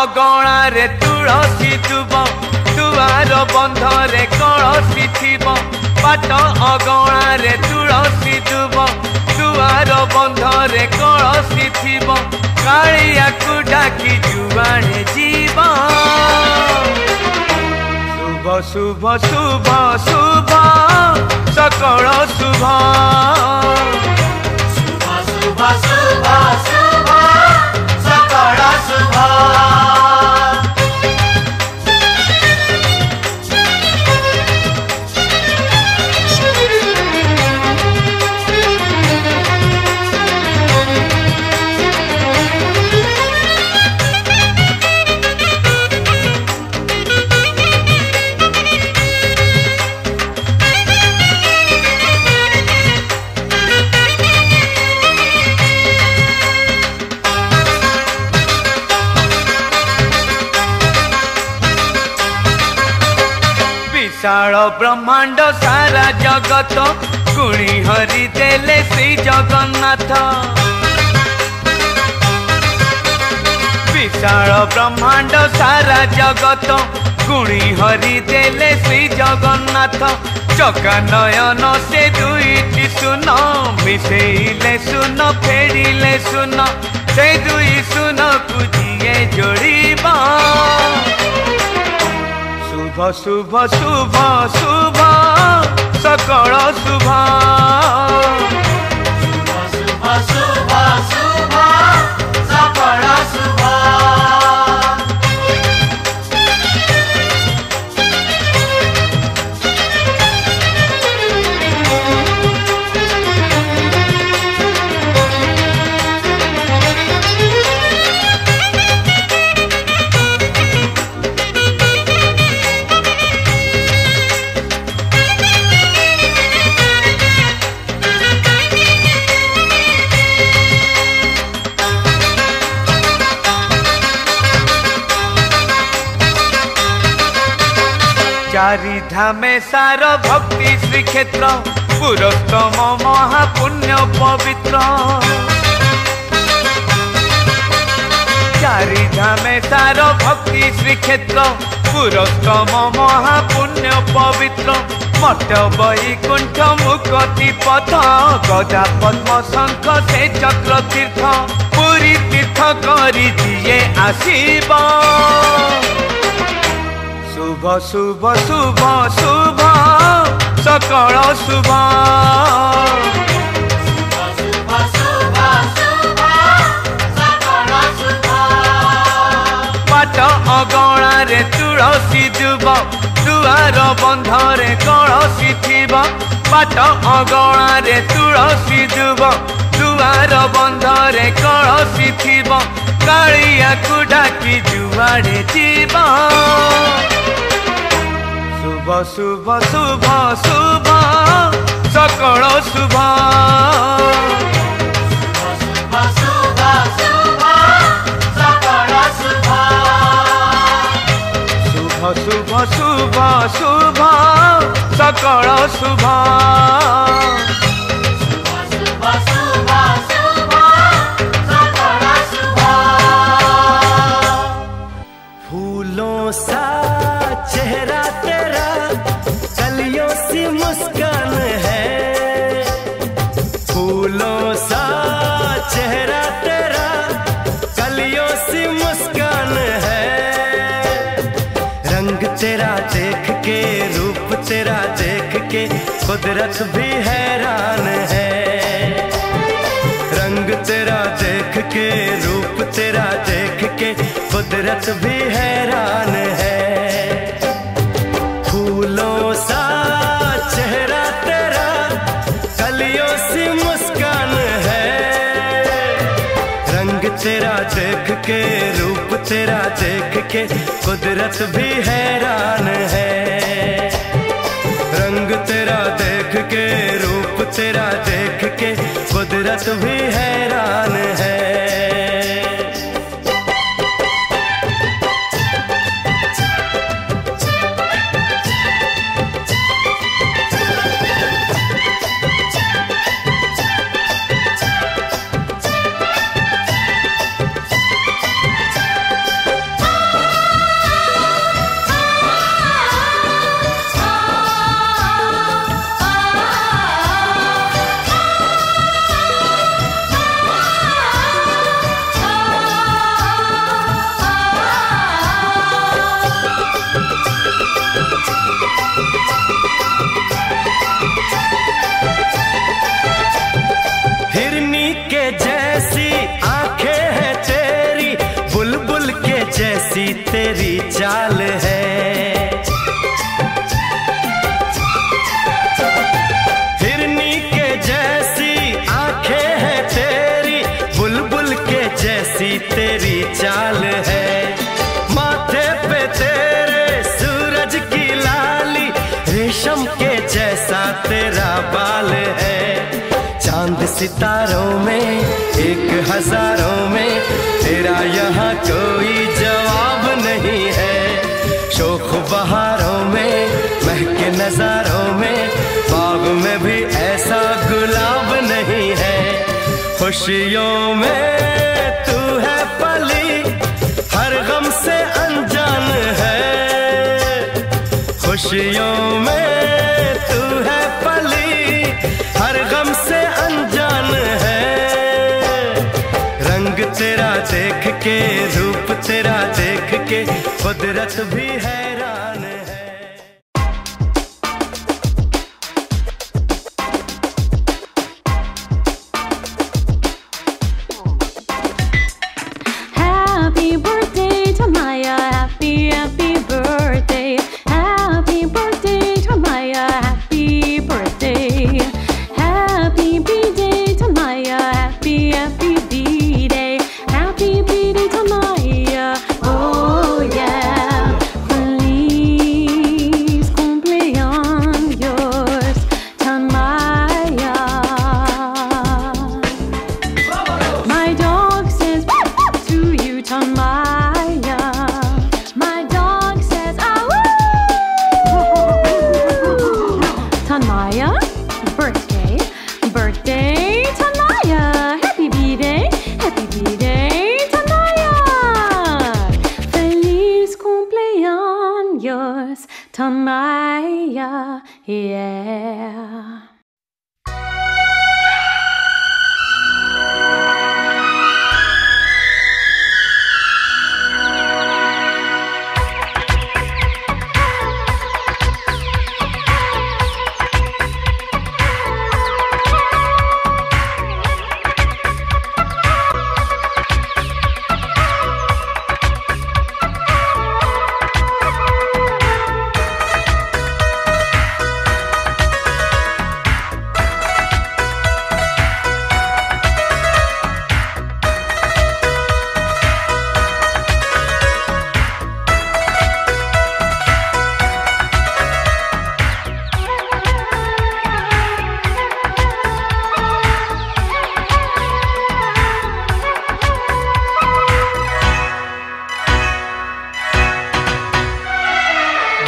अगणा रे तुलसी दुब दुआर बंधरे कलसी थिब बाट अगणा रे तुलसी दुब दुआर बंधरे कलसी थिब कालिया को डाकी जुआड़े जीव शुभ शुभ शुभ शुभ सकल शुभ शुभ शुभ शुभ शुभ सकल शुभ विशाल ब्रह्मांड सारा जगत गुणी हरि देले श्री जगन्नाथ विशाल ब्रह्मांड सारा जगत गुणी हरि देले श्री जगन्नाथ चका नयन से दुईटी सुन मिसेइले सुन फेरिले सुन से दुई सुन कुजिए जोड़ीबा शुभ शुभ शुभ शुभ सकल शुभ शुभ शुभ शुभ सकल शुभ चारि धामे सार भक्ति श्री क्षेत्र पुरस्तम महापुण्य पवित्र चारि धामे सार भक्ति श्री क्षेत्र पुरस्तम महापुण्य पवित्र मठ वैकुंठ मुक्ति पथ गदा पद्म शंख से चक्र तीर्थ पुरी तीर्थ करी दिए आसीब शुभ शुभ शुभ शुभ सकल शुभ शुभ शुभ शुभ सकल शुभ बाट अगणा रे तुलसी दुब दुआर बंधरे कलसी थिब बाट अगणा रे तुलसी दुब दुआर बंधरे कलसी थिब कालिया को डाकी जुआड़े जीव शुभ शुभ शुभ शुभ सकल शुभ शुभ शुभ शुभ सकल शुभ शुभ शुभ शुभ सकल शुभ शुभ शुभ शुभ सकल शुभ फूलों सा चेहरा तेरा कलियों सी मुस्कान है फूलों सा चेहरा तेरा कलियों सी मुस्कान है रंग तेरा देख के रूप तेरा देख के कुदरत भी हैरान है रंग तेरा देख के रूप तेरा देख के कुदरत भी हैरान है फूलों सा चेहरा तेरा कलियों सी मुस्कान है रंग तेरा देख के रूप तेरा देख के कुदरत भी हैरान है रंग तेरा देख के रूप तेरा देख के कुदरत भी हैरान है के जैसी आंखें हैं तेरी, बुलबुल के जैसी तेरी चाल है। हिरनी के जैसी आंखें हैं तेरी, बुलबुल के जैसी तेरी चाल है। माथे पे तेरे सूरज की लाली, रेशम के जैसा तेरा बाल है। चांद सितारों में एक हजारों में तेरा यहाँ कोई जवाब नहीं है। शोख बहारों में महके नजारों में बाग में भी ऐसा गुलाब नहीं है। खुशियों में तू है पली, हर गम से अनजान है। खुशियों में तू है पली, हर गम से अनजान है। रंग तेरा देख के, रूप तेरा देख के कुदरत भी हैरान है। Happy birthday to Maya, happy, happy birthday. Happy birthday to Maya, happy birthday. Happy B-day to Maya, happy, happy B-day. Happy B-day to Maya, oh yeah. Feliz cumpleaños, Tanmaya. My dog says to you, Tanmaya. My dog says, Tanmaya, birthday, birthday, Tanmaya. Happy B-day, Tanmaya. Feliz cumpleaños, Tanmaya, yeah.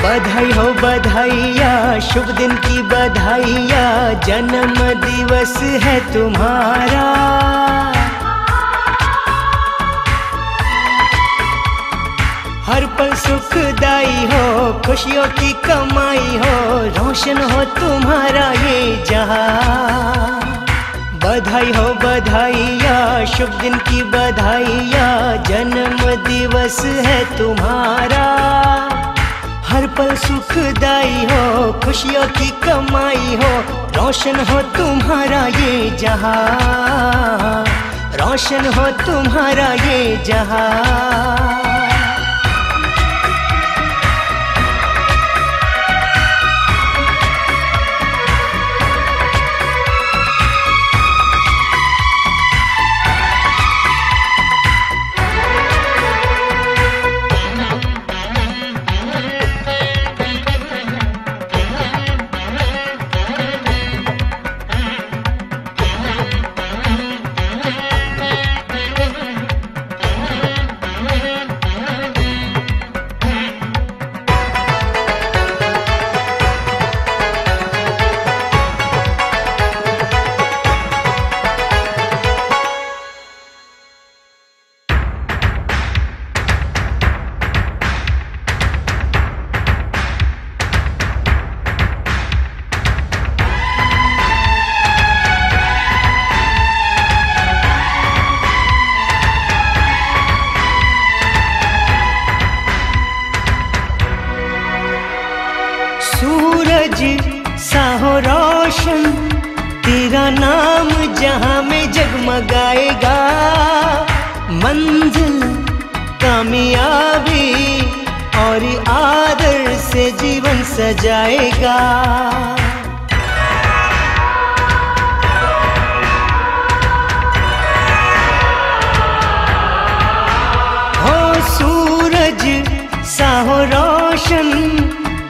बधाई हो बधाइया, शुभ दिन की बधाइया, जन्म दिवस है तुम्हारा। हर पल सुखदाई हो, खुशियों की कमाई हो, रोशन हो तुम्हारा ये जहां। बधाई हो बधाइया, शुभ दिन की बधाइया, जन्म दिवस है तुम्हारा। हर पल सुखदाई हो, खुशियों की कमाई हो, रोशन हो तुम्हारा ये जहां, रोशन हो तुम्हारा ये जहां। सूरज सा हो रोशन तेरा नाम जहां में जगमगाए। जगमगाएगा, मंजिल कामयाबी और आदर से जीवन सजाएगा। हो सूरज सा हो रोशन,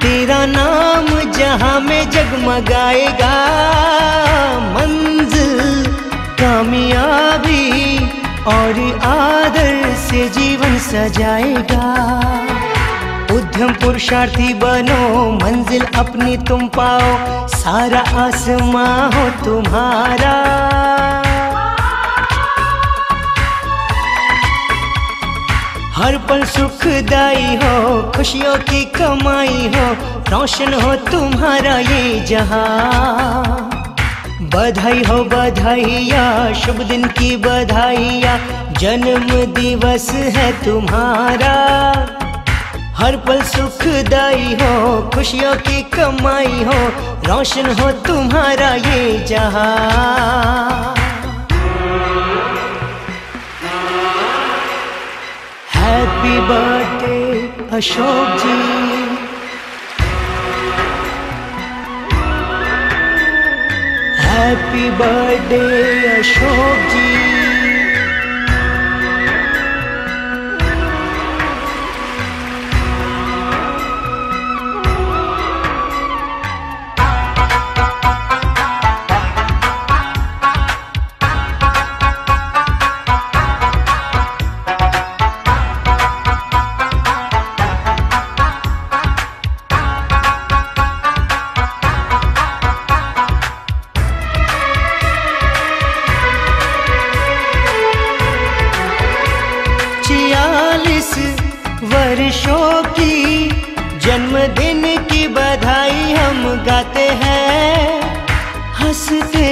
तेरा नाम जहां में जगमगाएगा, मंजिल कामयाबी और आदर से जीवन सजाएगा। उद्यम पुरुषार्थी बनो, मंजिल अपनी तुम पाओ, सारा आसमां हो तुम्हारा। हर पल सुखदाई हो, खुशियों की कमाई हो, रोशन हो तुम्हारा ये जहां। बधाई हो बधाइया, शुभ दिन की बधाइया, जन्म दिवस है तुम्हारा। हर पल सुखदाई हो, खुशियों की कमाई हो, रोशन हो तुम्हारा ये जहां। हैप्पी बर्थडे अशोक जी, हैप्पी बर्थडे अशोक जी। वर्षों की जन्मदिन की बधाई हम गाते हैं, हंसते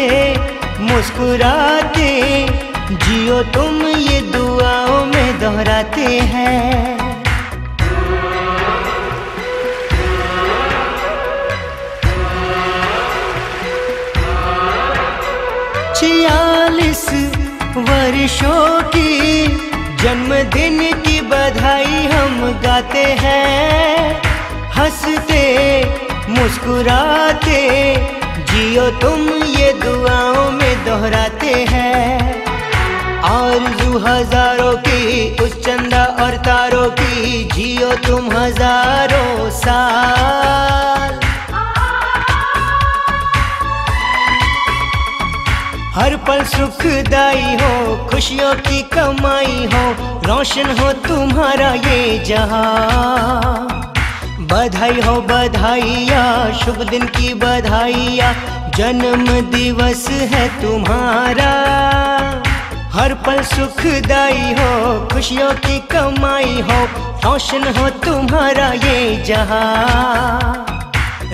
मुस्कुराते जियो तुम ये दुआओं में दोहराते हैं। 46 वर्षों की जन्मदिन की बधाई हम गाते हैं, हंसते मुस्कुराते जियो तुम ये दुआओं में दोहराते हैं। आरज़ू हजारों की उस चंदा और तारों की जियो तुम हजारों साल। हर पल सुखदाई हो, खुशियों की कमाई हो, रोशन हो तुम्हारा ये जहां। बधाई हो बधाइया, शुभ दिन की बधाइया, जन्म दिवस है तुम्हारा। हर पल सुखदाई हो, खुशियों की कमाई हो, रोशन हो तुम्हारा ये जहां।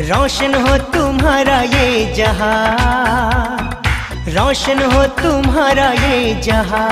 रोशन हो तुम्हारा ये जहां, रोशन हो तुम्हारा ये जहां।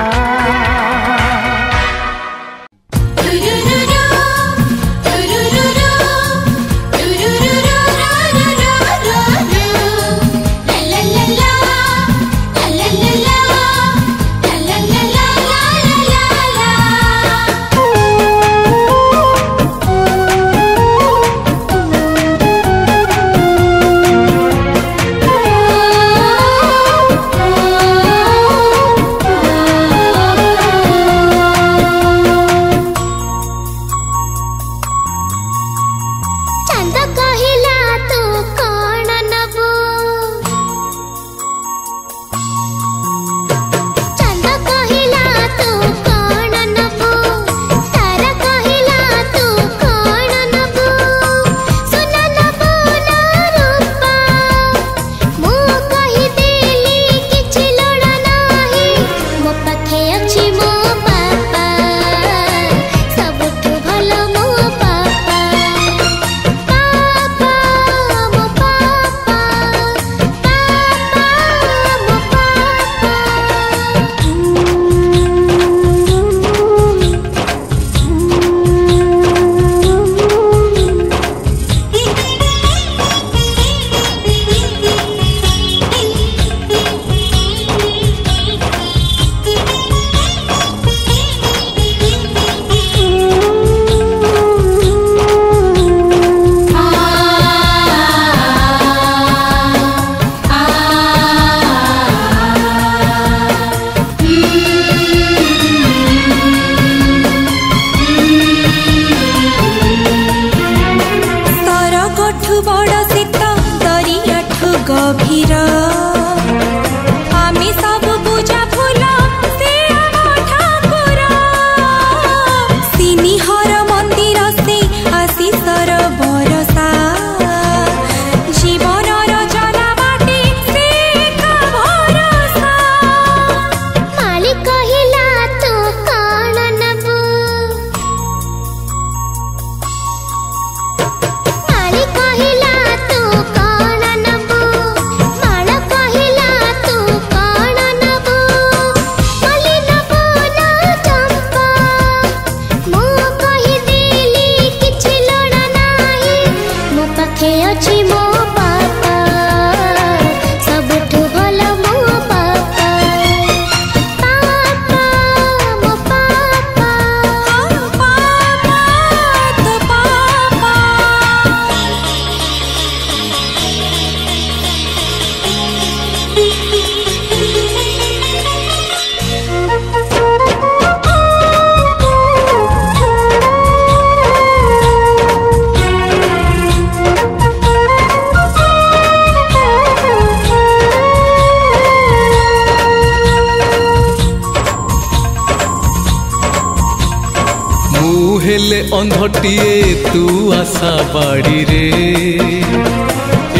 हेले अंधटिए तू आशा बाड़ी रे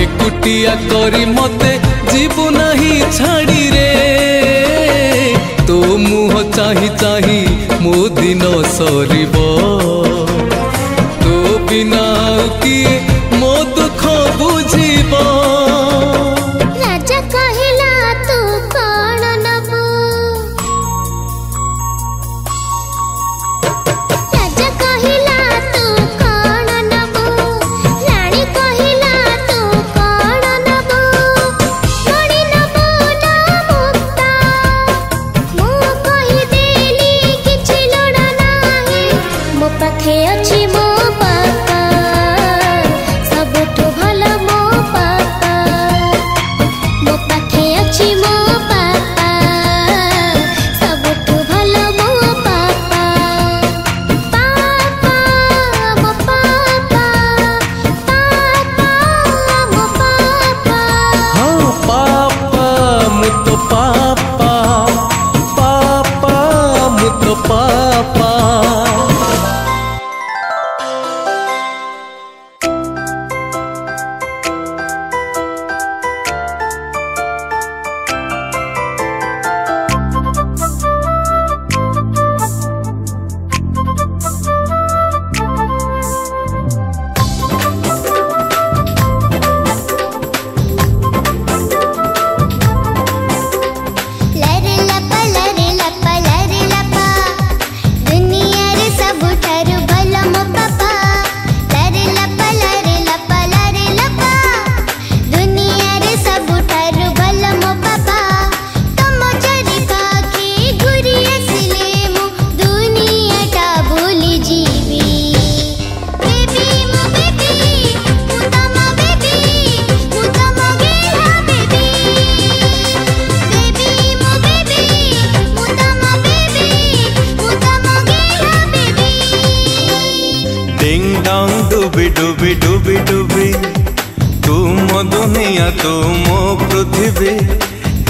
एकुटिया करी मते जीवु नहीं छाड़ी रे तो मुह चाही चाही मो दिन सरीबो तो बिना किए मो दुख बुझीबो राजा कहिला तू कौन नबू राजा कहिला तू कौन नबू रानी कहिला तू कौन नबू मणि नबू ना मुक्ता मु कहि देली किछि लोड़ा नाही मो पाखे अछि मो पापा सबठु भलो मो पापा मो पाखे अछि मो पापा सबठु भलो मो पापा पापा मो पापा पापा मो पापा हाँ पापा मुतो पापा पापा मुतो पापा लरे लपा दुनिया रे सबठारु भलो मो पापा लरे लपा दुनिया रे सबठारु भलो मो पापा तम चारि पाखे घुरी आसिले मु दुनिया टा भूली जीवी बेबी मो बेबी मु तम गेला बेबी बेबी मो बेबी मु तम गेला बेबी डिंग डोंग डुबी डुबी डुबी डुबी तू मो दुनिया तू मो पृथ्वी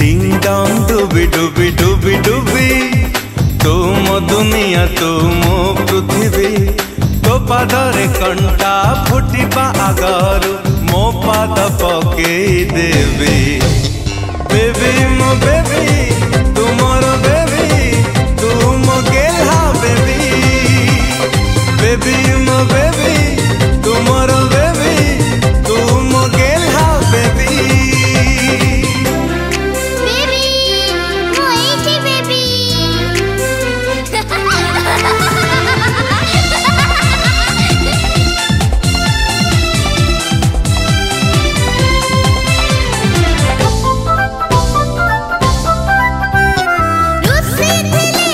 डिंग डोंग डुबी डुबी डुबी डुबी तू मो दुनिया तू मो पृथ्वी तो पादरे कंटा फुटिबा आगरु मो पाद पकेई देवी बेबी मो बेबी तू मोर बेबी तू मो गेल्हा बेबी बेबी मो बेबी तू मोर बेबी तू मो गेल्हा बेबी बेबी मो एठी बेबी रुसी दिले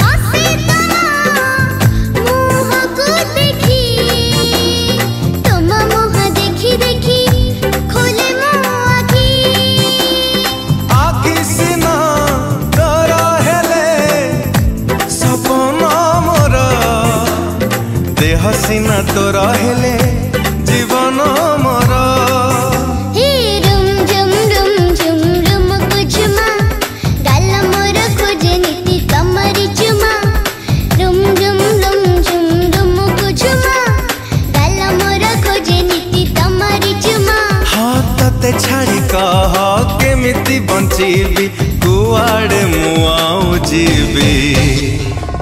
हसी तमा मुह को देखी तुम मुह देखी देखी खोले मो आखी आखि सिना तोर हेले सपना मोर देह सिना तोर हेले जीवन मोर हे रुम रुम कुझुमा गाल मोर खोजे नीति कमरी चुमा रुम कुझुमा गाल मोर खोजे नीति कमरी चुमा हाँ तते छाड़ी कह केमिति बंचीबी कुआड़े मुआऊ जीवी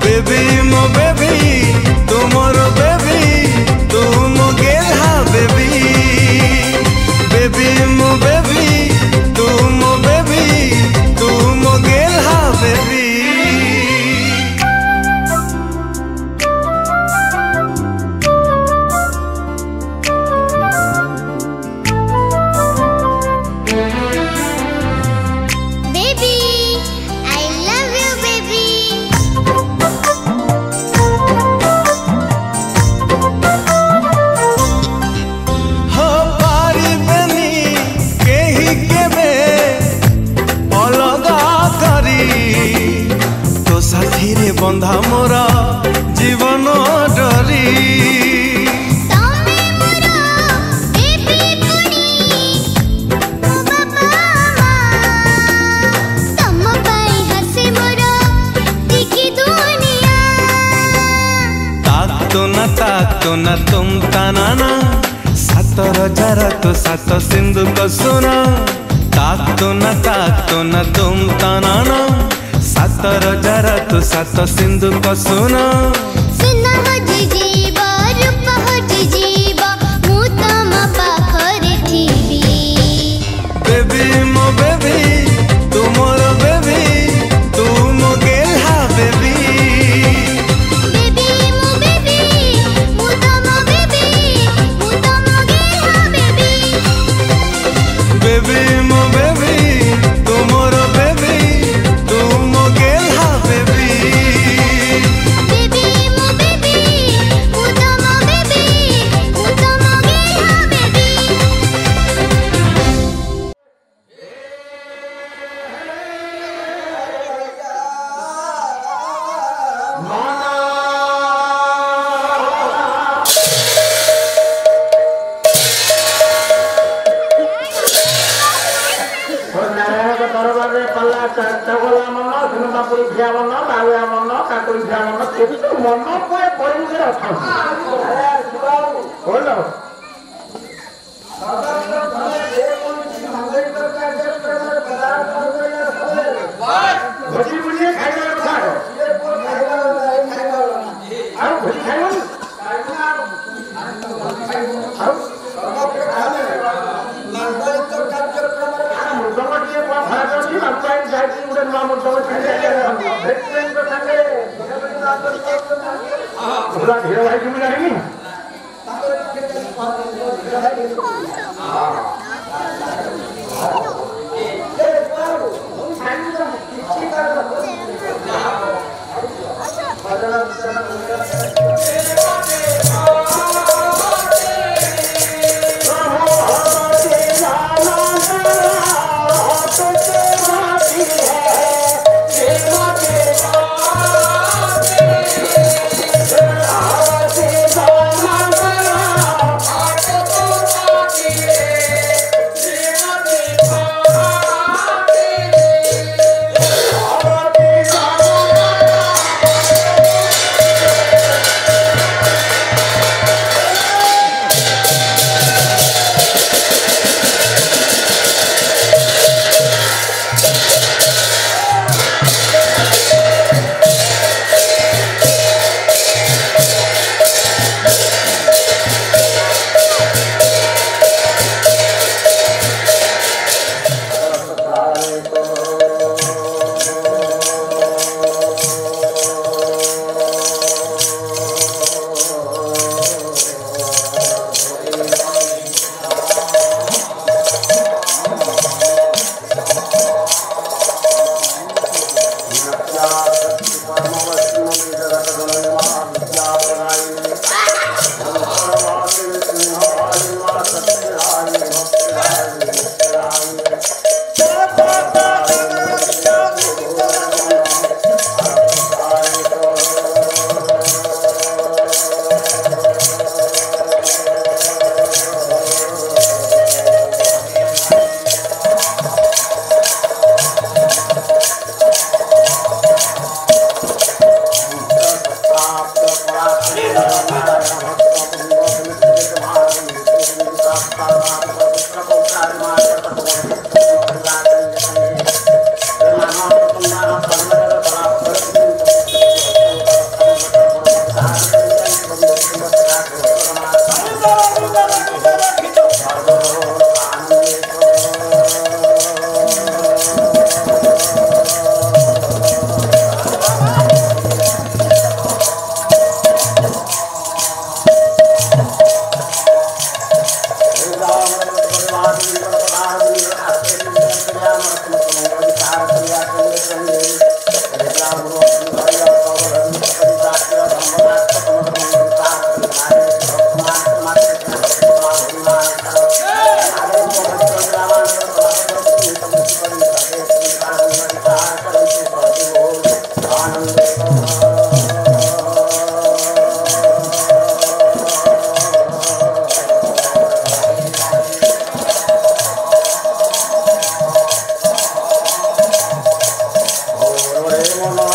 बेबी मो बेबी तू मोर बेबी तू मो गेल्हा बेबी बेबी मो बेबी तू मो बेबी तू मो गेल्हा baby baby I love you baby तो न तुम ताना सातर जार तो सात सिंधु को सुना ताक तो न तुम ताना सातर जार तो सात सिंधु को सुना सुना हजी जीवा रूप हजी जीवा मु तम पाखरे थीबी बेबी मो बेबी तू मोर बेबी तू मो गेल्हा बेबी बेबी मु तम बेबी मु तम गेल्हा बेबी बेबी मो बेबी तू मोर बेबी तू मो गेल्हा बेबी बेबी मु तम बेबी मु तम गेल्हा बेबी ନାରାୟଣଙ୍କ ଦରବାରରେ ପାଲା ଚଗଲା ମନ ସିନେମା ପରୀକ୍ଷା ମନ ବାଉଆ ମନ କାକୁଡ଼ିଆ ମନ କେତେ ମନ କୁଏ ପରିବେଶରେ ଅଛନ୍ତି ଭୋଜି ବୁଲିଏ ଖାଇବା କଥା ଆଉ ଭୋଜି ଖାଇବନି ଆଉ ମୃଦଙ୍ଗ ଟିକେ କଣ ଖରାପ ଅଛି ଲାଗୁଆଇ ଯାଇଛି ଗୋଟେ ନୂଆ ମୃଦଙ୍ଗ ପୁରା ଧୀର ଭାଇକି ମୁଁ ଜାଣିନି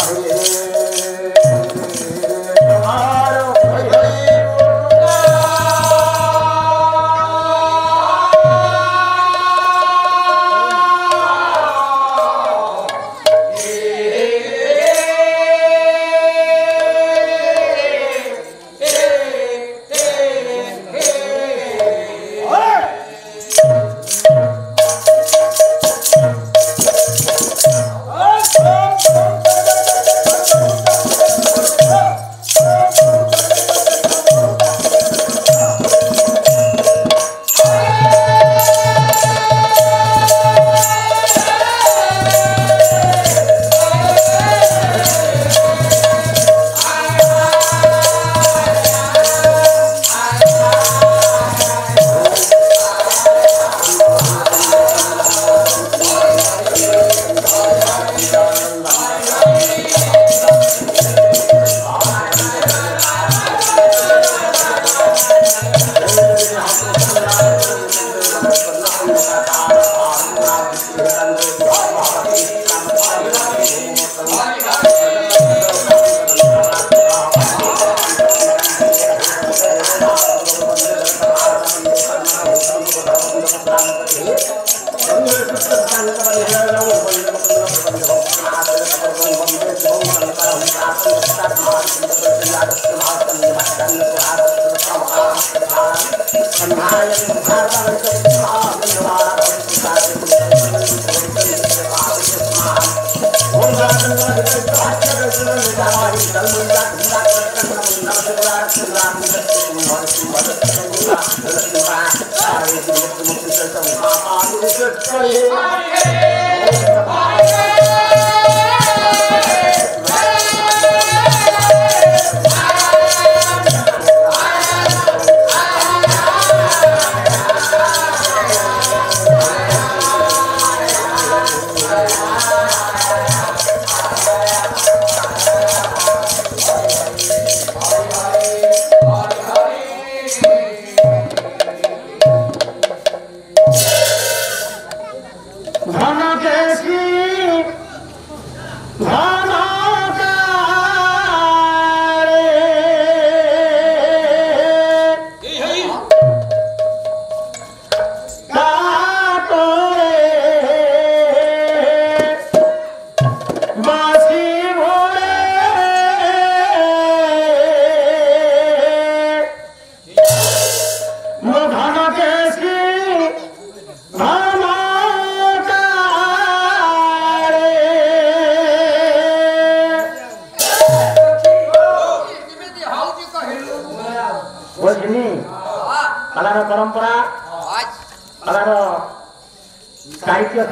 Hare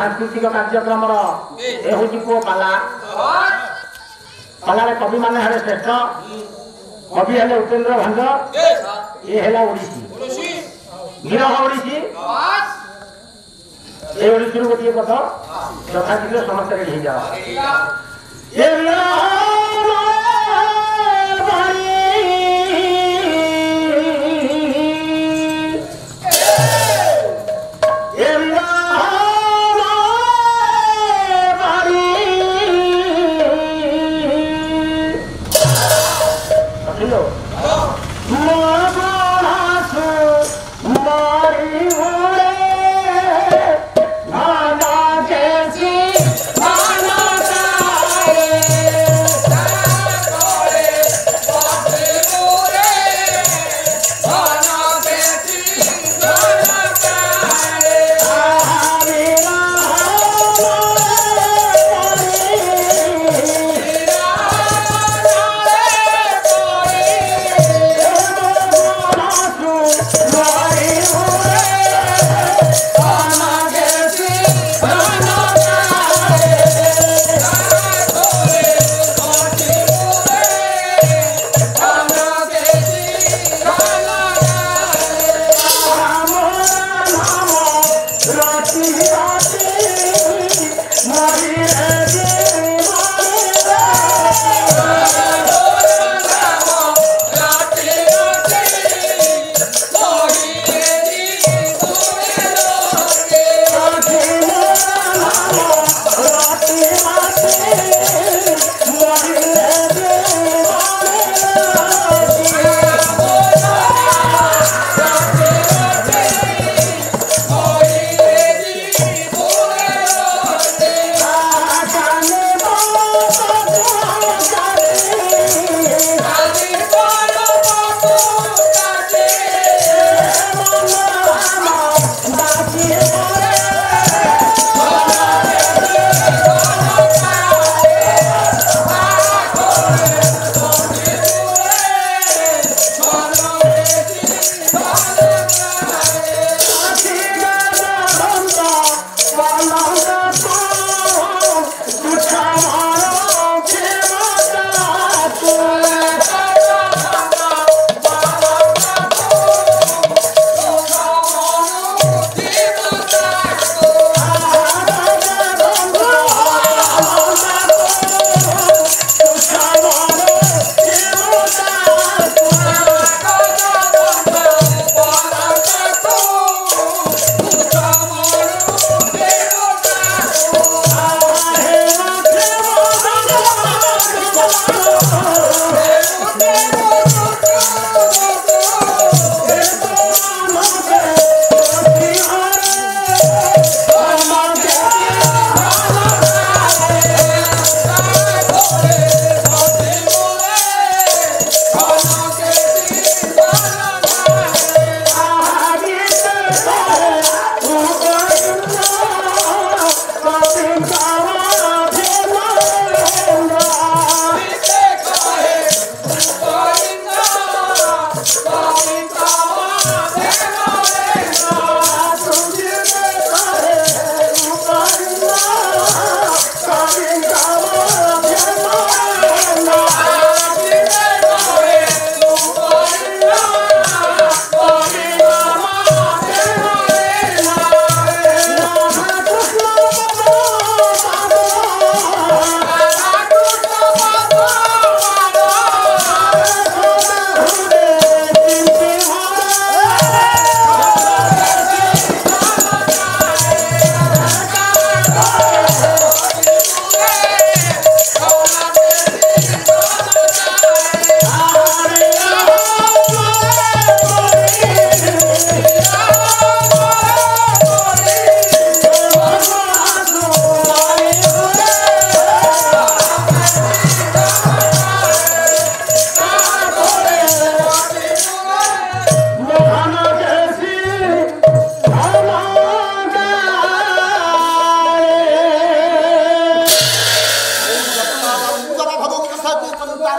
सांस्कृतिक कार्यक्रम ये हूँ पो पाला पालार कवि मान हेले श्रेष्ठ कवि हेले उपेन्द्र भंज ये है ओडिसी गिरह ओडिसी ये ओडिसी गोटे पद यथाशीघ्र समस्त रेडी हो जाओ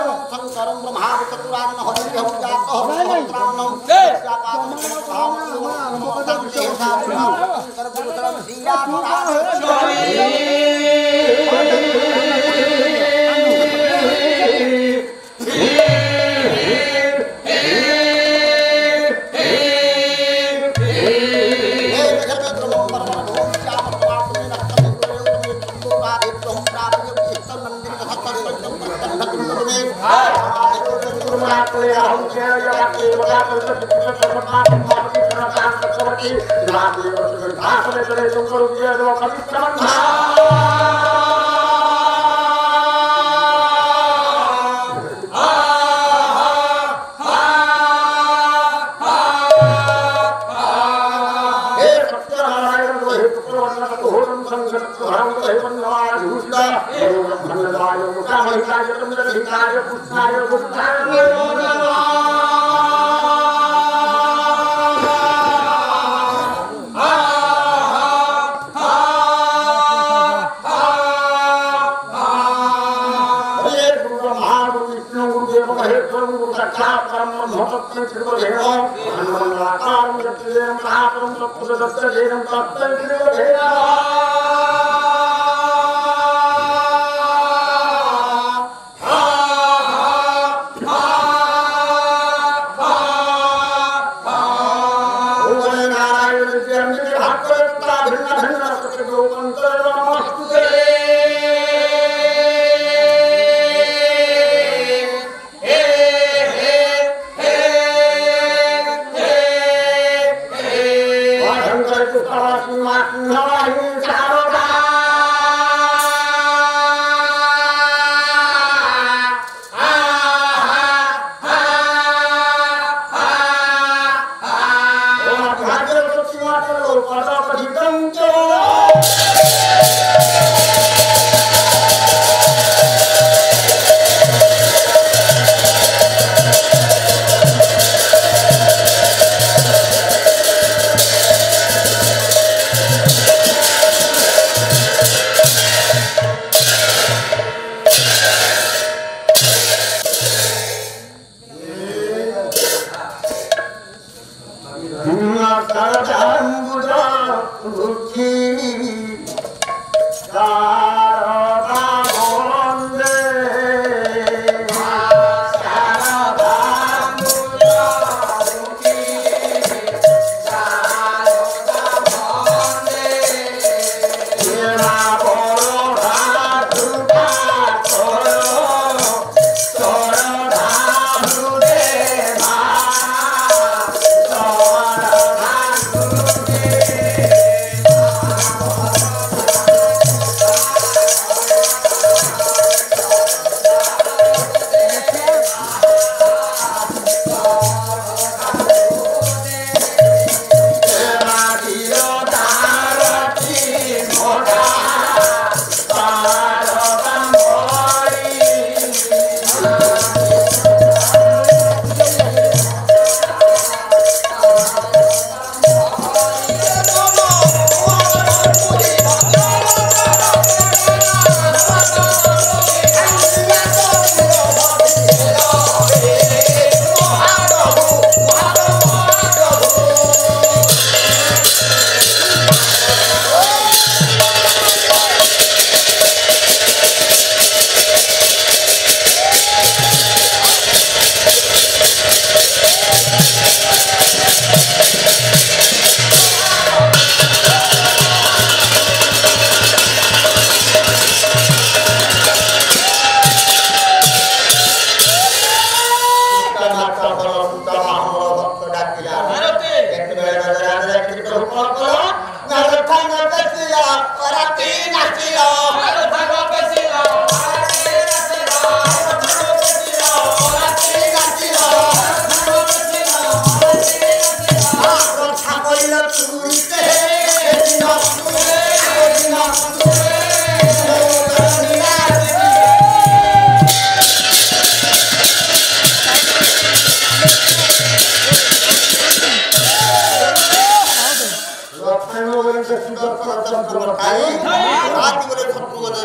शंकरं ब्रह्माविचतुरानन हरिहं जातः हरित्राणं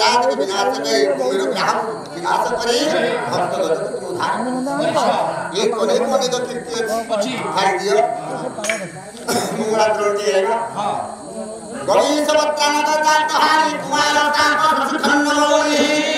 अनादि विनाश गई मेरे ग्राम विनाश करी भक्त जगत उद्धार ये कोने कोने का कीर्ति खाई दियो मुंगला द्रोटी है हां गणेश वत्रान का जाल कहानी तुम्हारा काम पर खन्न होई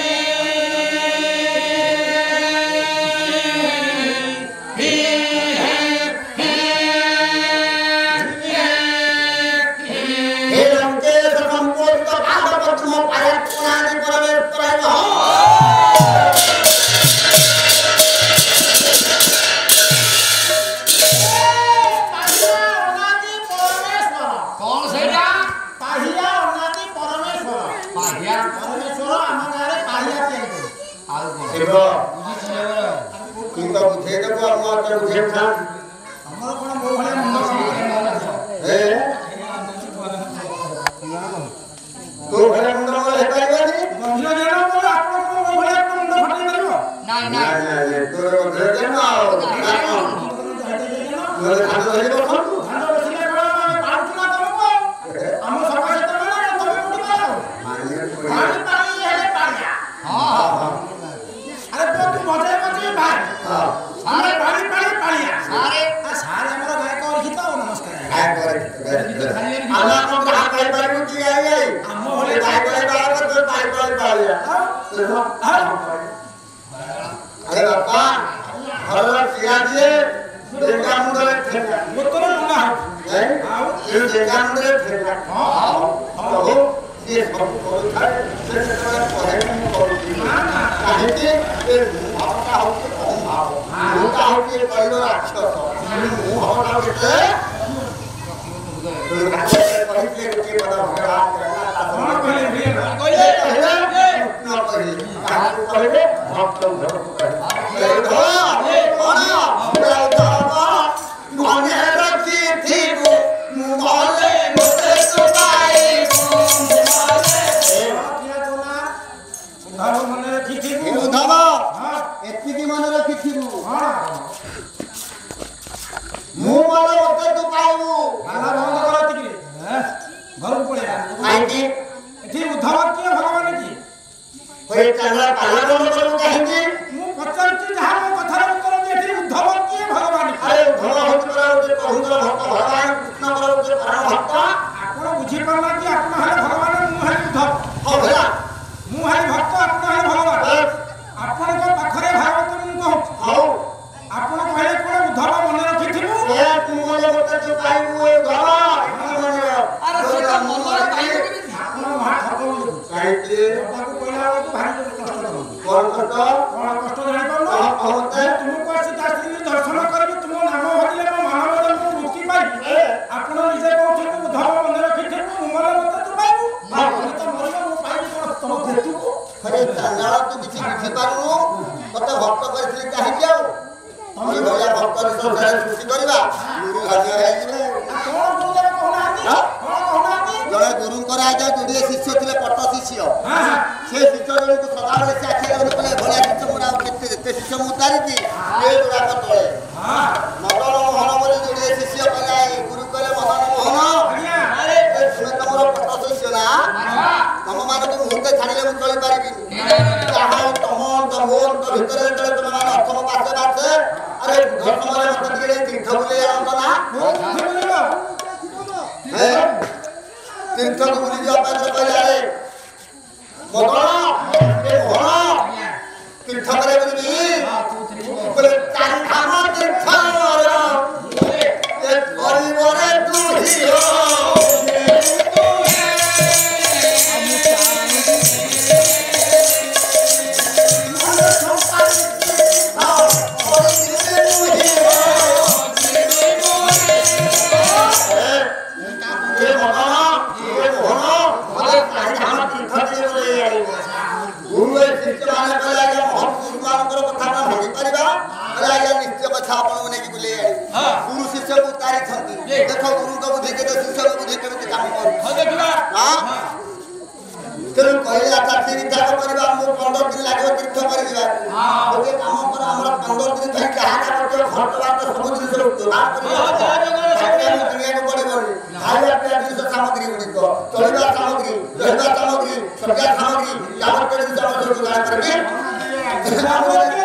सगळ्या सामग्री याबद्दल जोगाड़ करके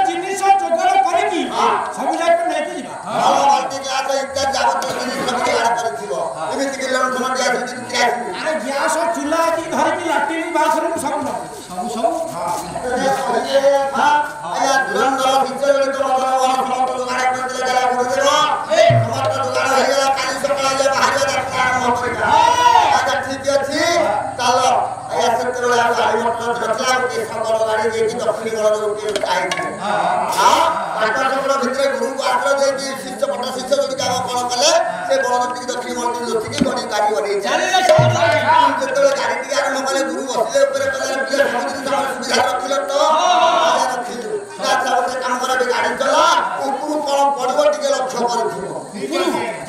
जिनिस जोगाड़ करके सब जाक नहीं जिबा हां बाल्टी ग्लास इत्यादि याबद्दल जिनिस सब जोगाड़ करथिबो एमिति के लोन समझ दिया अरे गैस चूल्हा की घर की लैट्रिन बाथरूम सब हां ये हां आया धुरंधर पिक्चर तो वाला समस्त जोगाड़ कर दिया गया गुरुदेव समस्त जोगाड़ हो गया काली सकाळ जे बाहर जाता आरंभ करिया अच्छा ठीक अछि चलो आया सत्रला गाड़ी मोटर रखला के सकल गाड़ी जे की दक्षिण गण के आई हां पाटा सकल भितर गुरु को आश्रय दे कि शिष्य पट शिष्य जोडी का कोन कले से बळदती दक्षिण गण के जोडी गणी गाड़ी बनी चले जेतले गाड़ी टी आरंभ कले गुरु बसले ऊपर कले पिले सुविधा रखिलो तो आया रखिलो अच्छा बते काम करे गाड़ी चला ऊपर कोन पड़बो टिके लक्ष्य करथिबो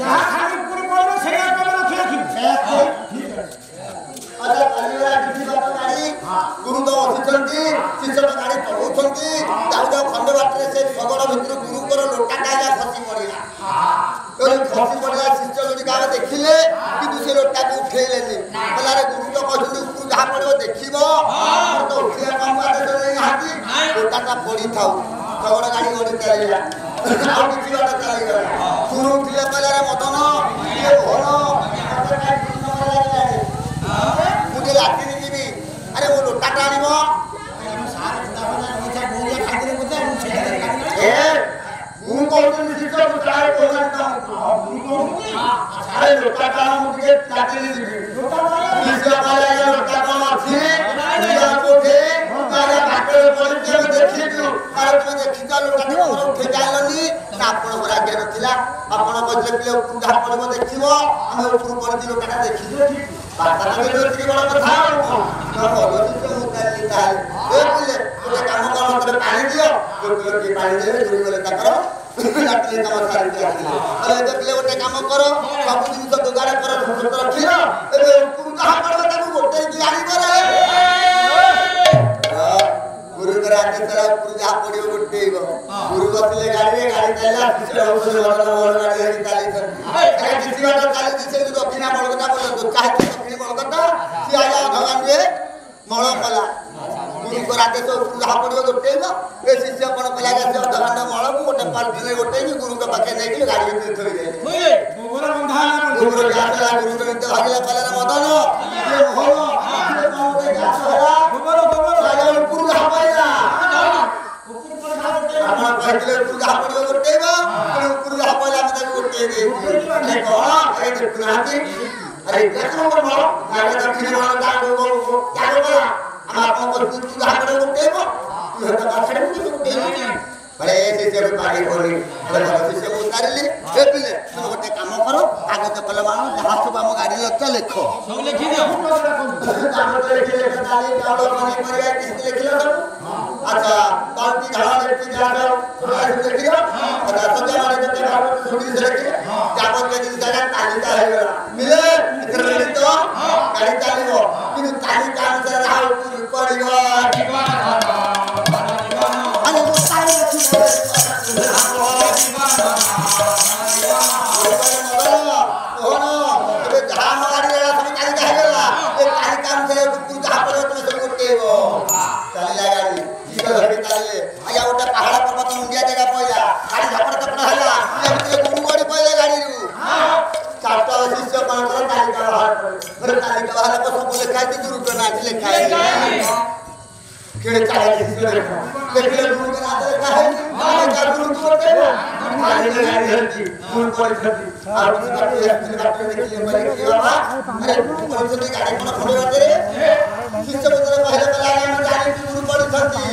जहां खाली ऊपर पड़बो सेया कले रखि अच्छा कलिया किसी बात गाड़ी गुरु तो बसिचंती शिष्य गाड़ी चलाउछंती जाउ जाउ खंडे बाटरे से सगड़ भितर गुरु कर लोटा काया खसी पड़िला खसी पड़िला शिष्य जोडी का देखिले कि से लोटा को उठेलेनी बलारे गुरु तो कहछंती ऊपर जहा पड़ो देखिबो तो उठिया काम बात चले हाथी लोटा का पड़ी थाउ सगड़ गाड़ी ओडी चलेला आउ किसी बात चलेला गुरु उठिले बलारे मदन ये भलो मुझे लाठी नहीं जीवी अरे वो लोटा टाणीबो ए गुरु कहते शिष्य को चाहे कहता अरे लोटा टाण मुझे लाठी नहीं जीवी शिष्य वाला ये लोटा टाण अछि या कोठे मारे बाटे पड़ी के देखि तू अरे तुम देखि जा लोटा टाण उठे जाइलनी ना आपण बरा के नथिला आपण बजले पिले उठा पड़बो देखिबो हम उठु पड़ी लोटा देखि बाता के जोती बड़ा कथा तो बोलो तो मुकाली ताल ए बोले तो काम कर मतलब पानी दियो तो की पानी दे जोरी बोले ता करो लाटली काम सारी दिया अरे देखले ओटे काम करो सब दिन तो जोगाड़ करो छोट रखियो ए गुरु कहा पड़बे ताकू गोटे की आनी करे गुरु करा के चला गुरु जा पड़ियो गोटेइबो गुरु बसले गाड़ी चला किसी औषध वाला गाड़ी ताली कर अरे किसी बात ताली दिसे तो दक्षिणा बळगता बोले तो चाहे बळगता सी आया भगवान रे मळ कला गुरु को राते तो जहा पड़ियो गोटेइबो ए शिष्य कोन कला के भगवान मळ को गोटे पार्टी रे गोटेइबो गुरु के पाके नै कि गाड़ी में थोड़ी जाए ओए गोबर बंधा गुरु जातला गुरु के तो हगला कला मदन ये होलो ये जातला गोबर आया गुरु जहा पाइला आपण कहले गुरु जहा पड़ियो गोटेइबो गुरु जहा पाइला मते गोटेइबो अरे कोन ए देखनाती अरे देखो बोलो गाड़ी दक्षिण वाला जागो क्या बोला हम आपको कुछ जहां पर उठेबो तू हटा पाछे उठेबो बड़े से गाड़ी बोली बड़े से उतारली ए पिले तुम गोटे काम करो आगे तो कलम जहां सब हम गाड़ी लक्ष्य लिखो सब लिखि दियो काम तो लिखि ताली चावल पानी परिया किस लिखिलो सब अच्छा बाल्टी झाड़ा लिखि जाओ लिखि दियो अच्छा सजा वाले तो बाबू छोटी से लिखि जाबो के दिन जगह ताली का है मिले इधर तो गाड़ी चालिबो किंतु ताली काम से राव पड़ियो अरे वो ताली पहाड़ पर्वत मुंडिया जगह पइला गाड़ी झपड़ चपड़ हला गुरु गोड़ी पइला गाड़ी रु चारटा शिष्य कोन कर तालिका बाहर पर तालिका बाहर को सब लिखा है गुरु के नाम लिखा है केड़े चाहे शिष्य देखले गुरु के नाम लिखा है का गुरु करते गाड़ी में गाड़ी हरची गुरु कोई खती और उस गाड़ी देखिए मैं बाबा अरे कौन सी गाड़ी कोन खड़े रहते रे शिष्य बदले पहले पहले हम गाड़ी गुरु कोई खती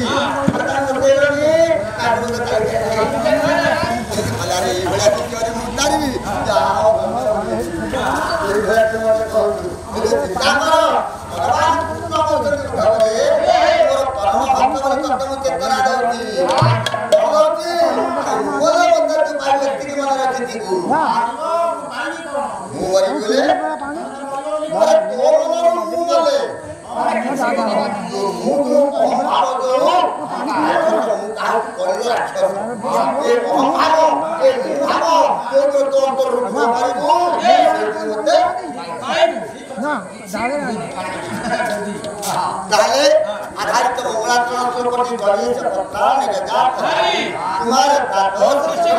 पता करते रही का गुरु का अरे बड़ा की और मुतारी जाओ ये है तुम्हारे कौन चिंता करो भगवान तुम न बोल रे और परम भक्त बन तत्व चेतना दौती भगवती बोले बंदर तू पाई व्यक्ति के मन रखती को मुंह वाली बोले अरे तोर मुंह बोले ताले आधारित मंगलाचरण श्लोकटी गणेश पत्रा निगजा कुमार दातो सृष्टि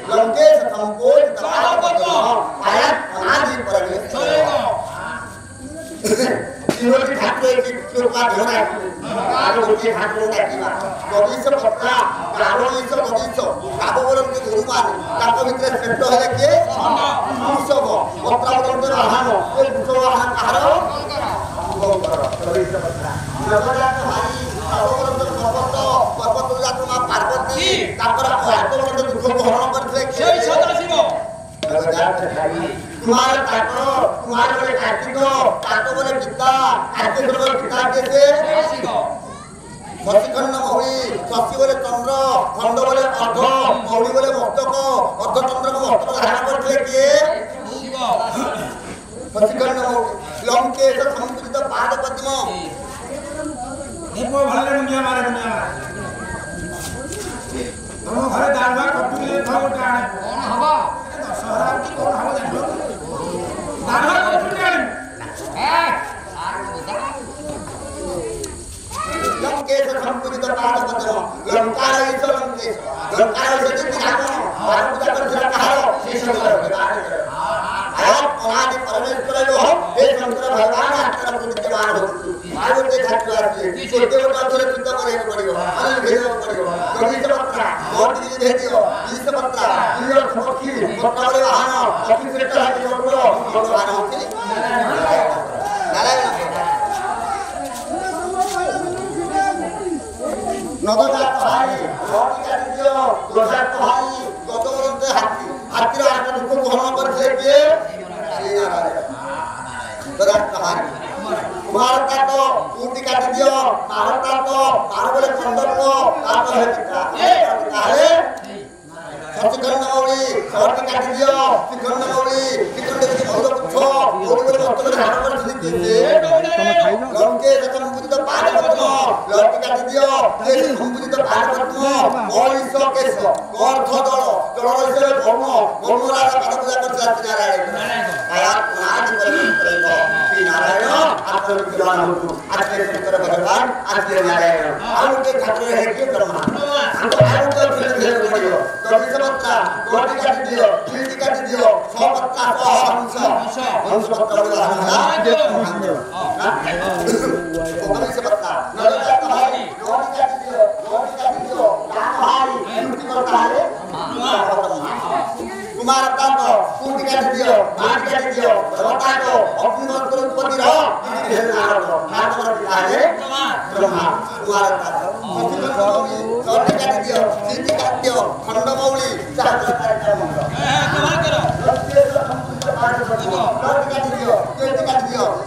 लंकेश संपोष तपापतो आयात अनादि परमेश्वर जीवनी ठाकुर की कृपा धोना आरो गोटे ठाकुर डाकिबा गणेश पत्रा गणेश गणेश काबोरम के गुरुमान ताको भितर श्रेष्ठ हेले के सब पत्रा बंद आहान ए दुसो आहान आरो गणेश पत्रा जगन्नाथ भाई काबोरम के पर्वत पर्वत जातमा पार्वती ताकर आत्मबंध दुख ग्रहण करथिले के सदाशिव जगन्नाथ भाई तुम्हारे काटो तुम्हारे बोले कार्तिक काटो बोले पिता कार्तिक बोले पिता कैसे शशिखंड मौली शशि बोले चंद्र खंड बोले अर्ध मौली बोले मस्तक अर्ध चंद्र को मस्तक धारण करते किए शशिखंड मौली लंकेश संस्कृत पाद पद्म देखो भले मुंडिया मारे तुम घरे दाल भात कटुले खाओ टाणे कौन हवा दशहरा की कौन हवा जानो दाल भात कटुले लंकेश संस्कृत पाद पद्म लंकार ईश्वर लंकेश लंकार ईश्वर की जानो और पूजा करते कहारो ईश्वर आयात अनादि परमेश्वर जो हे शंकर भगवान आत्मा विद्यमान हो आरो के ठाकुर आछे छोटे छोटे अक्षर चिंता करे पड़ियो अनल भेजो पड़ियो गणित पत्रा मोटी जी भेजियो ईश पत्रा इयो सखी पत्रा वाहन सखी श्रेष्ठ है जोड़ो भगवान होती नारायण नगदा भाई मोटी का दियो दोसा भाई गतवरंते हाथी हाथीर आत्मा दुख ग्रहण करथे के श्री नारायण नगदा भाई भारत का तो ऊटी का दियो भारत का तो बोले चंद्र को आप है पिता है सचखंड मौली सौटी का दियो शिखंड मौली शिखंड के बहुत पुछो बोले मस्तक धारण कर दिते लंके संपूजित पाद पद्म लंके का दियो ये संपूजित पाद पद्म मौलिस केश अर्थ दल दल से धर्म राजा पाद पूजा करता नारायण आया पुनादि परमेश्वर श्री नारायण आत्मा विद्यमान हो आत्मा शंकर भगवान आत्मा नारायण आरु के ठाकुर है के ब्रह्मा हमको आरु के भेद पड़ियो गणेश पत्रा गोटी का दियो कीर्ति का दियो सौ पत्रा सौ हंस हंस पत्रा वाला गणेश पत्रा नरका भाई गोटी का दियो भाई कीर्ति पत्रा है कुमार तातो कीर्ति का दियो माटी का दियो भगवता को अपनी मंत्र उत्पत्ति रहो ये नारद नारद पिता है ब्रह्मा कुमार तातो गोटी का दियो कीर्ति का दियो खंड मौली चाहत कार्यक्रम कमाल करो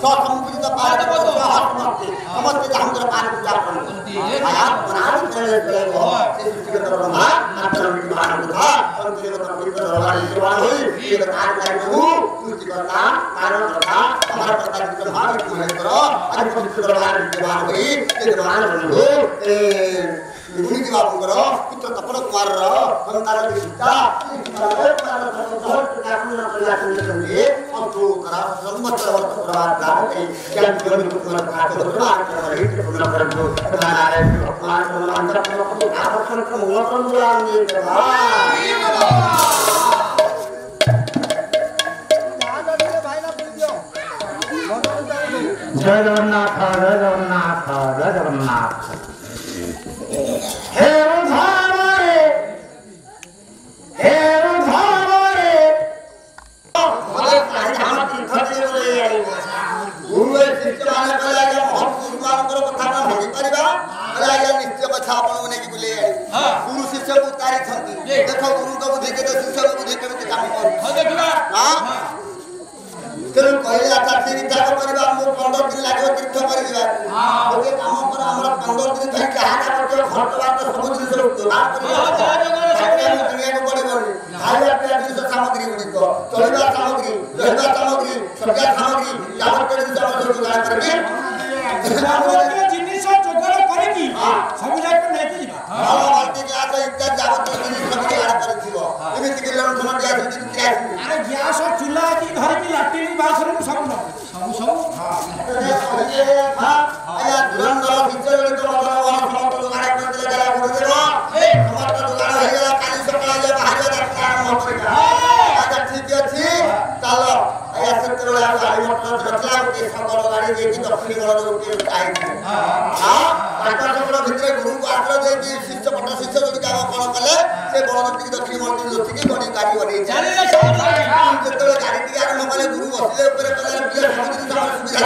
संपूजित पाद पद्म समस्त जांगर पाद पूजा करते आया बनारस चले गए वो सृष्टि के ब्रह्मा आत्मा विद्यमान बुधा संपूजित पवित्र भगवान निर्वाण हुई ये कार्य करते हो सृष्टि करना कारण करना हमारा पता ब्रह्मा महेश्वर आज पवित्र भगवान विद्यमान हुई ये भगवान बंधु मुनि की बात करो पुत्र तपन कुमार रहो संतान की पिता जय जगन्नाथ जय जगन्नाथ जय जगन्नाथ हे उधारे हमारे हम तीर्थ ले आई गुरु शिष्य मान कला के हम गुरु मान करो कथा ना होई परिबा कला के निश्चय कथा आपण मने की बुले आई गुरु शिष्य को तारी थंती देखो गुरु को बुद्धि के शिष्य को बुद्धि के काम कर हो देखिबा हां तेरे कहले आता तीन चार परिबा हम 15 दिन लागो तीर्थ कर दिबा ओके काम पर हमरा 15 दिन धरि के हाथ करके घर बात सब दिन से बात करियो दुनिया को बड़े बड़े खाଇବା ପିଇବା ଜିନିଷ ସାମଗ୍ରୀ ଗୁଡ଼ିକ ଚଳିବା ସାମଗ୍ରୀ ରହିବା ସାମଗ୍ରୀ ସଜ୍ଜା ସାମଗ୍ରୀ ଯାବତୀୟ ଜିନିଷ ଆମର ଯୋଗାଡ଼ କରିକି ଯାବତୀୟ ଜିନିଷ ଯୋଗାଡ଼ କରିକି ସବୁ ଯାକ ନେଇକି ଯିବା ଭଲ ବାଲ୍ଟି ଗ୍ଲାସ ଇତ୍ୟାଦି ଯାବତୀୟ ଜିନିଷ ଯୋଗାଡ଼ କରିଥିବ ଏମିତି କି ଲଣ୍ଠନ ଗ୍ୟାସ ଯେମିତି ଆରେ ଗ୍ୟାସ ଚୁଲା କି ଧରିକି ଲାଟ୍ରିନ୍ ବାଥରୁମ୍ ସବୁ ନବ ସବୁ दक्षिण बड़ गोटे पांच बड़ भितर गुरु को आश्रय देकी शिष्य पट शिष्य जो काम कौन कले से बड़ दक्षिण बड़ लुचिकी गणी गाड़ी बनी जो गाड़ी टी आरम्भ कले गुरु बसले सुविधा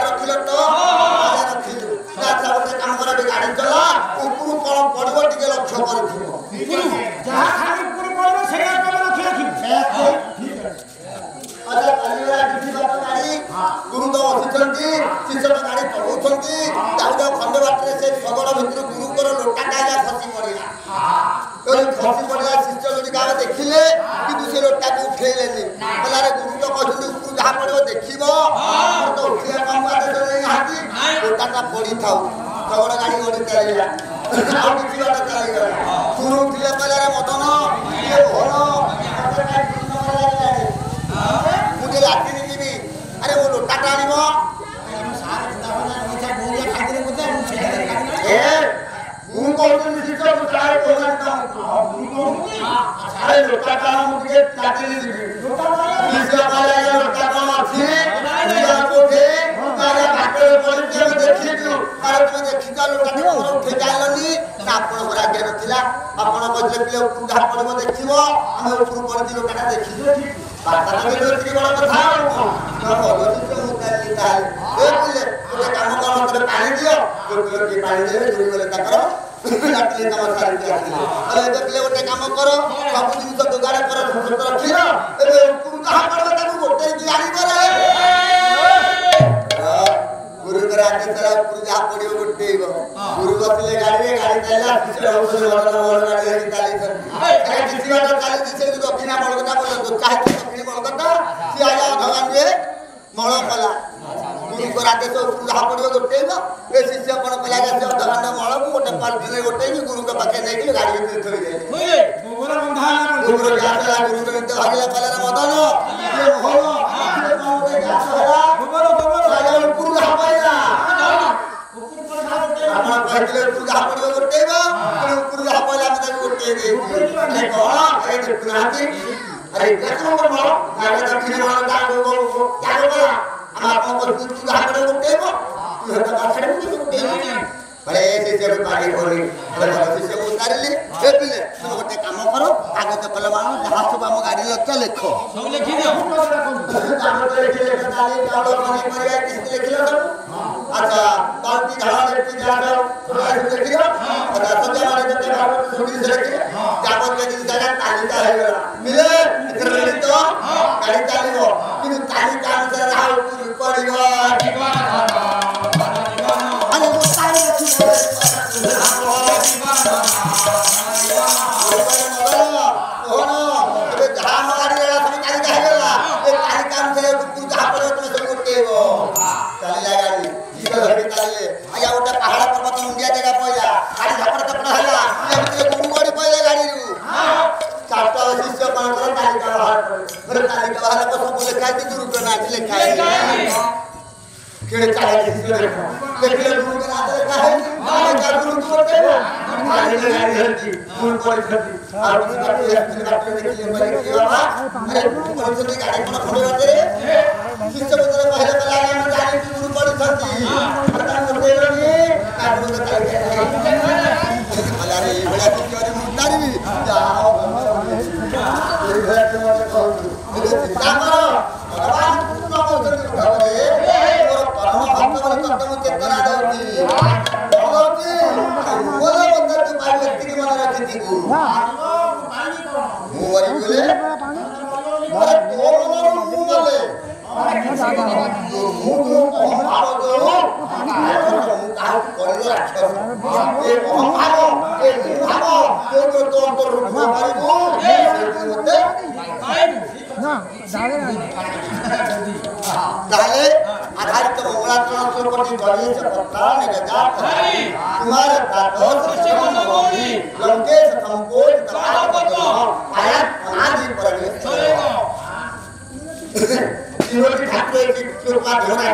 रखिल तो रखिलु काम कर गाड़ी चला उपरू कौन पड़ो टे लक्ष्य कर गुरु तो बसुंट शिष्य गाड़ी चलाउं जाऊ जाऊ खंड बाटे से शगड़ भितर गुरुकर लोटा टाइला खसी पड़ा खसी पड़ा शिष्य जो गाँव देखिले कि से लोटा को उठेले कहला गुरु तो कहते उपरू जहाँ पड़ो देख तो उठिया कम लोटा पड़ी था शगड़ गाड़ी गड़ी चलला किसी बात चलगला शुरू उठिले कहला मदन ये भल मुझे राति जी अरे वो लोटा टाणव लोटा टाण मुझे चाकरी गोटे काम कर सब जिन जोगाड़ कर रखी गोटे गुरु आगे चला जहाँ पड़ो गोटे गुरु बसले गाड़ी गाड़ी चलला दक्षिणा बड़गटा बोल दक्षिणी बड़गटा सी आया भगवान मल कला गुरु आदेश जहाँ पड़ो गोटे शिष्य कौन कला अधघंटा मल को गोटे पाल्टी गोटे गुरु के पाखे नहीं गाड़ी थोड़ी गुरु भागला कला मदन गोटे काम कर आगे तो कल मान जहाँ सब आम गाड़ी लक्ष्य लिख अच्छा गाड़ी चलो कि पहाड़ पर्वत मुंडिया जगह पड़ा गाड़ी झपड़ झपड़ है गुरु गड़ी पड़ा गाड़ी चार्टा शिष्य कौन कर तालिका बाहर को सब लिखा है गुरु के नाम लिखा है केड़े चाले शिष्य देखले गुरु के नाम लिखा है गुरु को बोलते हैं गाड़ी हरजी गुरु कोई खती और देखिए बड़ी बाबा अरे परिस्थिति गाड़ी को खड़े रहते रे शिष्य बदले पहले कला में जाने की गुरु पड़ी खती पता करते रही गुरु का कला रे बड़ा की और मुंडारी भी जाओ ये है तुम्हारे कौन चिंता करो भगवान पूर्ण बोलते रे और परम भक्त वाले तत्व चेतना दौती दौती बोले बंदर तो पाई व्यक्ति की मन रखती को मुवरी बोले मारे दो मन बोले आधारित मंगलाचरण ठाकुर कृपा धरा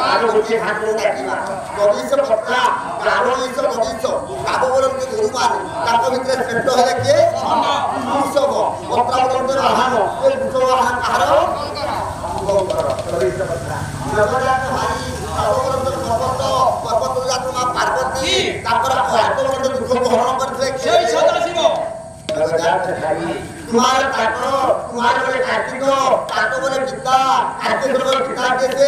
आरो गोटे ठाकुर डाकिबा बगीच पत्रा गारोलीस बगीच गाब बोलते गुरुमान ताक भितर श्रेष्ठ हेले के वृषभ पत्रा बोलते वाहन ए वृषभ वाहन कहार बगीच पत्रा जगन्नाथ भाई गाब बोलते ତାଙ୍କର ଆତ୍ମ ମଧ୍ୟ ଦୁଃଖକୁ ହରଣ କରିଥିଲେ সেই ସଦାଶିବ तुम्हारे काको तुम्हारे बोले कार्तिक काको बोले पिता कार्तिक बोले पिता कैसे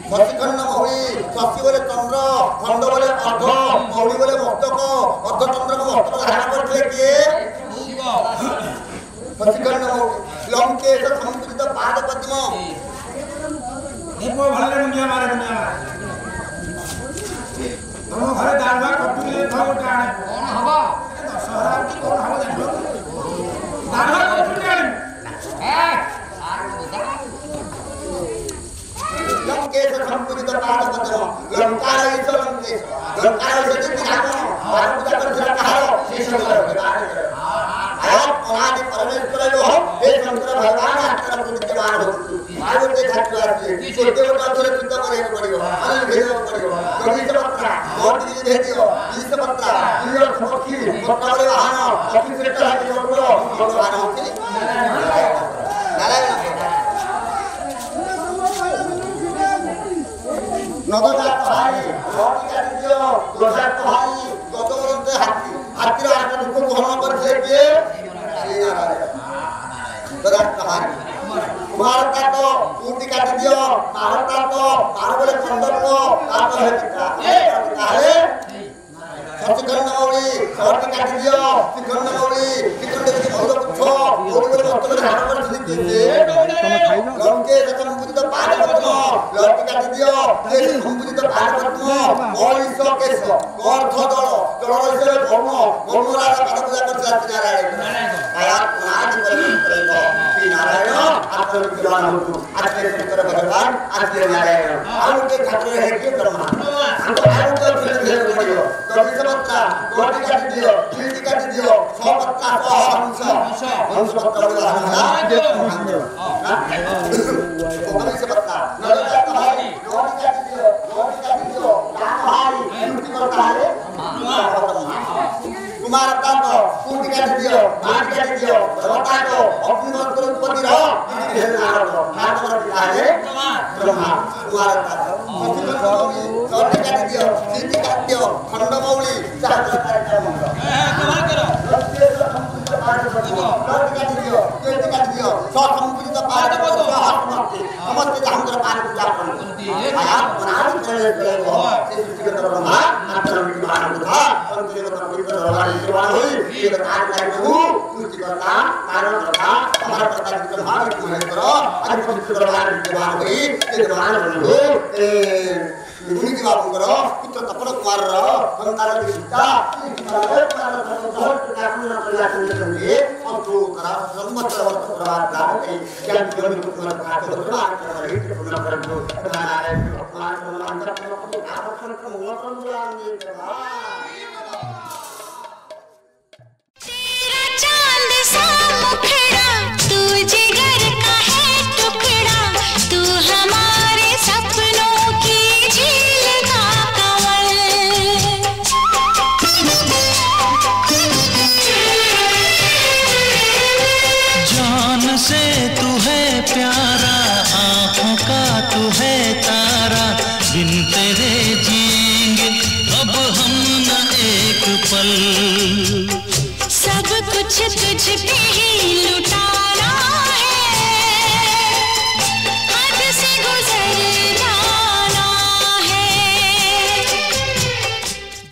शशिखंड मौली शशि बोले चंद्र खंड बोले अर्ध मौली बोले मस्तक अर्ध चंद्र को मस्तक धारण करते किए शशिखंड मौली लंकेश समुद्रित पाद पद्म एक भले मुंडिया मारे तुम घरे दाल भात कटुले था गोटे आने कौन हवा दशहरा की कौन हवा जानो दाल भात कटुले आने लंकेश समुद्रित पाद पद्म लंकार ईश लंकेश लंकार ईश के नाम और पूजा कर जरा कहारो शेष कर आप अनादि परमेश्वर जो हो हे शंकर भगवान आपका विद्यमान हो आगे के छात्र आते छोटे बच्चों से चिंता करे पड़ेगा अनिल भेजो पड़ेगा कभी से पत्रा और भी भेजियो इस पत्रा ये सखी पत्रा वाले वाहन ऑफिस से चला के बोलो भगवान होती नारायण नगदा भाई और क्या दियो दोसा भाई गदवरंते हाथी हाथीर आटा दुख ग्रहण करते के श्री नारायण दरात कहानी भारत का तो पूर्ति काट दियो भारत का तो बोले संदर्भ आप है पिता काहे सचखंड मौली सर्ति काट दियो शिखंड मौली शिखंड के बहुत पुछो बोले मस्त धारण कर दिते लंकेश समुद्रित पाद पद्म लंके काट दियो जे समुद्रित पाद पद्म मौलिश केश अर्थ दल दल से भौम भौमराज पाद पूजा करते नारायण आया नाज करेंगे श्री नारायण आपको विद्वान हो आजके शंकर भगवान आजके नारायण आउके ठाकुर है के ब्रह्मा हमको आउके फिर पड़ियो कवि समत्रा गोटी काट दियो कीर्ति काट दियो सपत्ता हंस हंस पत्ता वाला कवि समत्रा नलका भाई गोटी काट दियो भाई कीर्ति करता है कुमार तांतो पूर्ति काट दियो माट काट दियो भगवता को अपनी मंत्र उत्पत्ति रहो हे नारद नारद है ब्रह्मा कुमार तांतो पूर्ति काट दियो कीर्ति काट दियो खंड मौली चाहत कार्यक्रम करो पूर्ति काट दियो कीर्ति काट दियो समुद्रित पाद पद्म हाथ नमस्ते जामकर पाद पूजा करो आया बनार करे हो से सृष्टि ब्रह्मा मात्र विद्वान बुधा अंतर्गत पवित्र भगवान विद्वान होई ये कार्य करू पूर्ति करना कारण करना हमारा प्रकार के भाग को है करो आज पवित्र भगवान विद्वान होई ये विद्वान बनो ए मुनि की बात करो पुत्र तपन कुमार रहो संतान की सीता बहुत काम न प्रयास करेंगे और तो करा संवत्सर वर्ष प्रभात का है ज्ञान जीवन को पूर्ण करके भगवान का हित पूर्ण कर दो नारायण भगवान को अंदर को आकर्षण को मूल कर दिया तेरा चांद सा मुखड़ा तू जिगर का है टुकड़ा तू हमारे सपनों की झील का कंवल जान से तू है प्यारा आँखों का तू है तारा बिन तेरे जिएंगे अब हम न एक पल सब कुछ तुझ पे ही